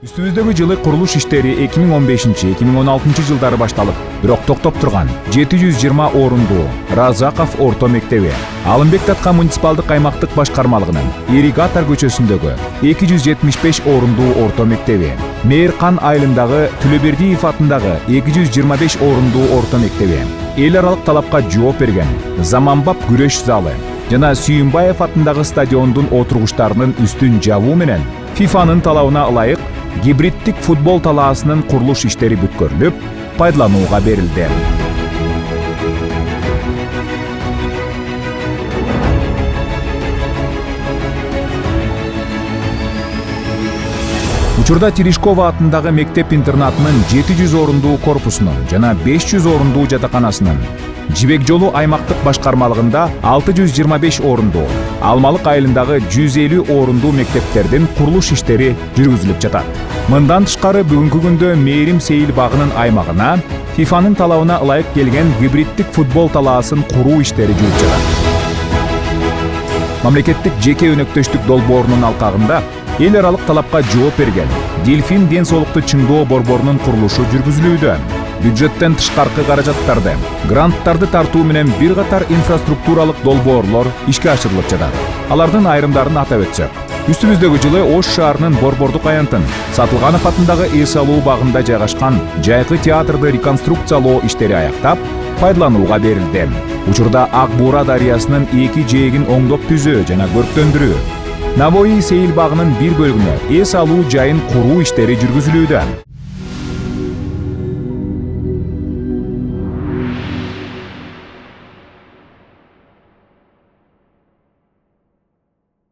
Үстүбүздөгү жылы курулуш иштери 2015-2016 жылдары башталып, бирок токтоп турган 720 орундуу Разаков орто мектеби, Алымбек Татка муниципалдык аймактык башкармалыгынын Ирригатор көчөсүндөгү 275 орундуу орто мектеби, Мээркан айылындагы Түлөбердиев атындагы 225 орундуу орто мектеби, эл аралык талапка жооп берген Заманбап күрөш залы жана Сүйүнбаев атындагы стадиондун отургучтарынын үстүн жабуу менен ФИФАнын талабына ылайык гибриддик футбол талаасынын курулуш иштери бүткөрүлүп, пайдаланууга берилди. Учурда Терешкова атындагы мектеп-интернатынын 700 орундуу корпусунун жана 500 орундуу жатаканасынын, Жибек жолу аймактык башкармалыгында 625 орундуу, Алмалык айылындагы 150 орундуу мектептердин курулуш иштери жүргүзүлүп жатат. Мындан тышкары бүгүнкү күндө Мээрим Сейил багынын аймагына ФИФАнын талабына ылайык келген гибриддик футбол талаасын куруу иштери жүрүп жатат. Мамлекеттик жеке өнөктөштүк долбоорунун алкагында эл аралык талапка жооп берген Дельфин ден соолукту чыңдоо борборунун курулушу жүргүзүлүүдө. Бюджеттен тышкаркы каражаттарды, гранттарды тартуу менен бир катар инфраструктуралык долбоорлор ишке ашырылып жатат. Алардын айрымдарын атап өтсөк, үстүбүздөгү жылы Ош шаарынын Борбордук аянтын Сатылганов атындагы эс алуу багында жайгашкан жайкы театрды реконструкциялоо иштери аяктап, пайдаланууга берилди. Учурда Ак Буура дарыясынын 2 жээгин оңдоп түзөө жана көрктөндүрүү, Навои Сейил багынын бир бөлүгүнө эс алуу жайын куруу иштери жүргүзүлүүдө.